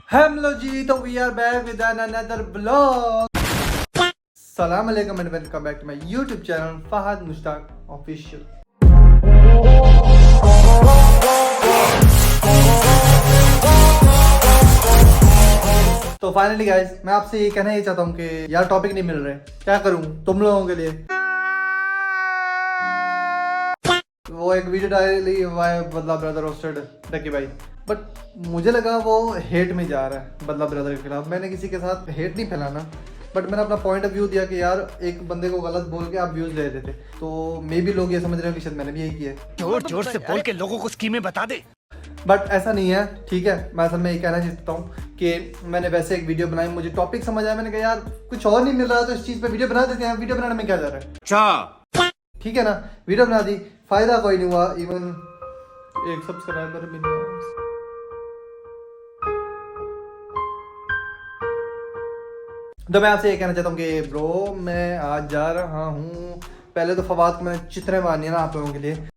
Hello ji, तो we are back with another blog. सलाम अलैकुम and welcome back to my YouTube channel Fahad Mushtaq official. तो finally guys, मैं आपसे ये कहना ही चाहता हूँ कि यार टॉपिक नहीं मिल रहे, क्या करूँ तुम लोगों के लिए। वो एक वीडियो डाली वाई बदला ब्रदर रोस्टेड डकी भाई, बट मुझे लगा वो हेट में जा रहा है बदला ब्रदर के खिलाफ। मैंने किसी के साथ हेट नहीं फैलाना, बट मैंने अपना पॉइंट ऑफ व्यू दिया कि यार एक बंदे को गलत बोल के आप व्यूज ले रहे थे, तो मे भी लोग ये समझ रहे हो कि शायद मैंने भी यही किया है। जोर जोर से बोल के लोगों को स्कीमें बता दे। बट ऐसा नहीं है, ठीक है। मैं असल में ये कहना चाहता हूँ कि मैंने वैसे एक वीडियो बनाई, मुझे टॉपिक समझ आया, मैंने कहा यार कुछ और नहीं मिल रहा तो इस चीज़ पे वीडियो बना देते हैं। वीडियो बनाने में क्या जा रहा है, अच्छा ठीक है ना। वीडियो बना दी, फायदा कोई नहीं हुआ, इवन एक सब्सक्राइबर भी नहीं हुआ। तो मैं आपसे ये कहना चाहता हूँ कि ब्रो मैं आज जा रहा हूँ, पहले तो फवाद को मैंने चित्रे मारनी है ना आप लोगों के लिए।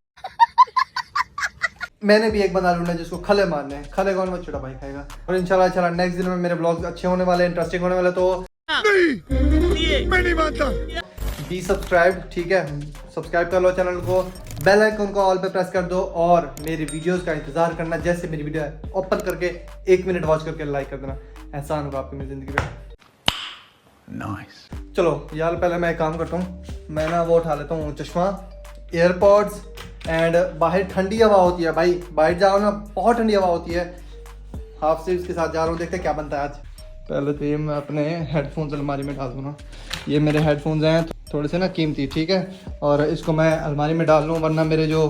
मैंने भी एक बंदा ढूंढा जिसको खले मारने हैं। खले कौन, वो छोटा भाई खाएगा। और इंशाल्लाह नेक्स्ट दिन में मेरे ब्लॉग अच्छे होने वाले, इंटरेस्टिंग होने वाले। तो नहीं, मैं नहीं मानता। बी सब्सक्राइब, ठीक है, सब्सक्राइब कर लो चैनल को, बेल आइकन को ऑल पे प्रेस कर दो और मेरी वीडियोस का इंतजार करना। जैसे मेरी वीडियो ओपन करके 1 मिनट वॉच करके लाइक कर देना, एहसान होगा आपकी मेरी जिंदगी में। नाइस। चलो यार, पहले मैं एक काम करता हूँ, मैं ना वो उठा लेता हूँ चश्मा, एयरपॉड्स एंड बाहर ठंडी हवा होती है भाई, बाहर जाओ ना बहुत ठंडी हवा होती है। हाफ स्लीव्स के साथ जा रहा हूँ, देखते क्या बनता है आज। पहले तो ये मैं अपने हेडफोन्स अलमारी में डाल दूँ ना। ये मेरे हेडफोन्स हैं थोड़े से ना कीमती, ठीक है, और इसको मैं अलमारी में डाल लूँ, वरना मेरे जो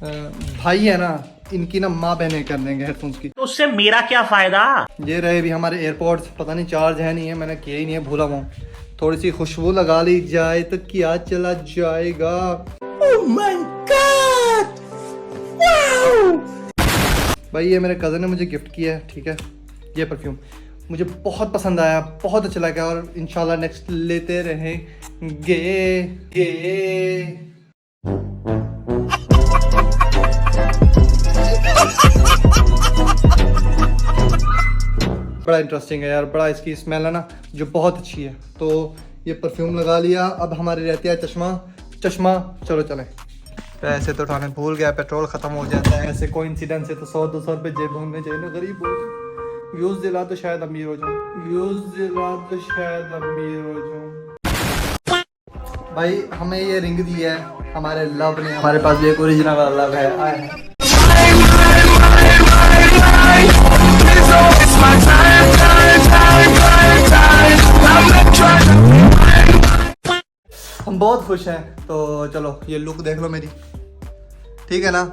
भाई है ना, इनकी ना माँ बहने कर देंगे हेडफोन्स की। तो उससे मेरा क्या फायदा। ये रहे भी हमारे एयरपोर्ट्स, पता नहीं चार्ज है नहीं है, मैंने किया ही नहीं है, भूला हुआ हूँ। थोड़ी सी खुशबू लगा ली जाए तो क्या चला जाएगा। Oh my God! Wow! भाई ये मेरे कज़न ने मुझे गिफ्ट किया है, ठीक है। ये परफ्यूम मुझे बहुत पसंद आया, बहुत अच्छा लगा और इंशाल्लाह नेक्स्ट लेते रहेंगे। बड़ा इंटरेस्टिंग है यार, बड़ा इसकी स्मेल है ना जो बहुत अच्छी है। तो ये परफ्यूम लगा लिया, अब हमारी रहती है चश्मा। चलो चलें। पैसे तो उठाने भूल गया, पेट्रोल खत्म हो जाता है, ऐसे कोई इंसिडेंट से तो 100-200 रुपये जेब होने चाहिए ना, गरीब हो। व्यूज दिला तो शायद अमीर हो जाऊँ, भाई हमें ये रिंग दी है हमारे लव ने, हमारे पास भी एक ओरिजिनल वाला लव है। आए हम बहुत खुश हैं। तो चलो ये लुक देख लो मेरी, ठीक है ना।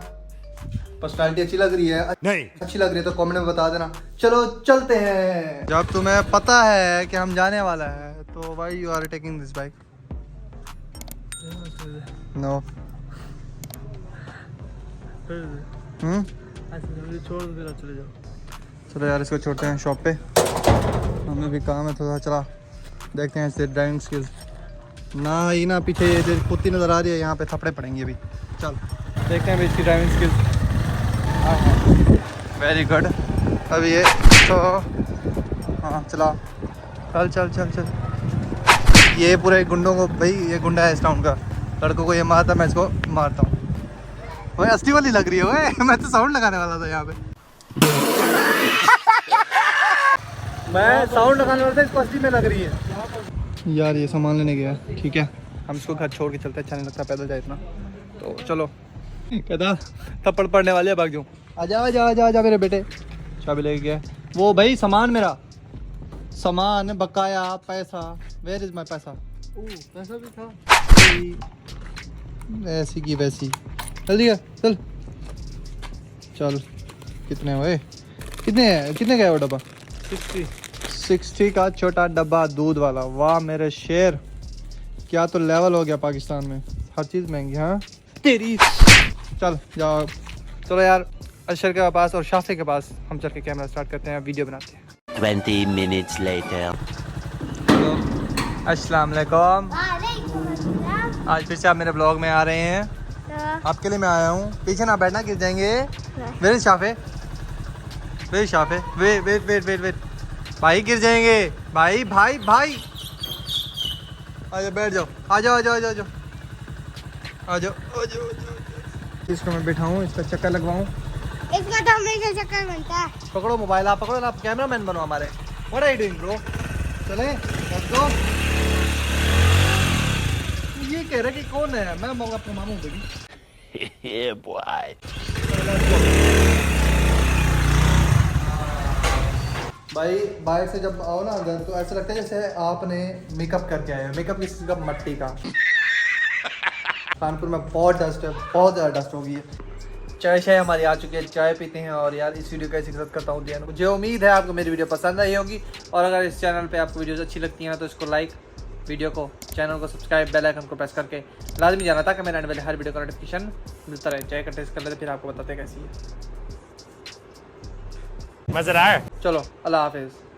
पर्सनालिटी अच्छी लग रही है? नहीं। अच्छी लग रही है तो कमेंट में बता देना। चलो चलते हैं। जब तुम्हें पता है कि हम जाने वाला है तो why you are taking this bike? No. छोड़ दे, चले जाओ। चलो यार इसको छोड़ते हैं शॉप पे, हमें भी काम है थोड़ा। चला देखते हैं इससे ड्राइविंग स्किल्स ना ही ना, पीछे ये कुत्ती नज़र आ रही है, यहाँ पे थपड़े पड़ेंगे अभी। चल देखते हैं भाई इसकी ड्राइविंग स्किल्स। Very good. अब ये तो हाँ चला, चल। ये पूरे गुंडों को, भाई ये गुंडा है इस टाउन का, लड़कों को ये मारता, मैं इसको मारता हूँ। भाई असली वाली लग रही है। मैं तो साउंड लगाने वाला था यहाँ पे। मैं साउंड लगाने वाला था, इसको असली में लग रही है। यार ये सामान लेने गया, ठीक है, हम इसको घर छोड़ के चलते हैं, अच्छा नहीं लगता पैदल जाए इतना। तो चलो, कहता थप्पड़ पड़ने वाले, भाग जाऊँ। आजा मेरे बेटे। चाबी लेके गया वो, भाई सामान मेरा, सामान बकाया पैसा। वेयर इज माई पैसा? पैसा भी था ऐसी की वैसी। जल्दी कर चल। कितने हुए, कितने गए वो डब्बा? 60 का छोटा डब्बा दूध वाला। वाह मेरे शेर, क्या तो लेवल हो गया पाकिस्तान में, हर चीज़ महंगी। हाँ तेरी, चल जाओ। चलो यार अशर के पास और शाफे के पास हम चल के कैमरा स्टार्ट करते हैं, वीडियो बनाते हैं। 20 minutes later. अस्सलाम वालेकुम। आज फिर से आप मेरे ब्लॉग में आ रहे हैं, आपके लिए मैं आया हूँ। पीछे ना बैठना, गिर जाएंगे। मेरे शाफे वे शाफे वे वेट वेट वेट वेट भाई गिर जाएंगे भाई भाई भाई आ जाओ बैठ जाओ आ जाओ आ जाओ आ जाओ आ जाओ आ जाओ इसको मैं बैठाऊँ इसका चक्कर लगवाऊँ इसका तो हमेशा चक्कर बनता है। पकड़ो मोबाइल आप पकड़ो ना आप कैमरा मैन बनो हमारे what are you doing bro चले लेट्स गो ये कह रहा कि कौन है मैं अपने मामू बेबी Yeah, boy. भाई बाहर से जब आओ ना अंदर तो ऐसा लगता है जैसे आपने मेकअप करके आए हो मेकअप किसी का मट्टी का कानपुर में बहुत डस्ट है बहुत ज़्यादा डस्ट हो गई है चाय शाय हमारी आ चुकी है चाय पीते हैं और यार इस वीडियो का ऐसी खत्म करता हूँ ध्यान मुझे उम्मीद है आपको मेरी वीडियो पसंद आई होगी और अगर इस चैनल पे आपको वीडियोस अच्छी लगती हैं तो इसको लाइक वीडियो को चैनल को सब्सक्राइब बेल आइकन को प्रेस करके लाजमी जाना ताकि मेरे आने वाले हर वीडियो का नोटिफिकेशन मिलता रहे चाय का टेस्ट कर लेते फिर आपको बताते कैसी है मजा आया चलो अल्लाह हाफिज़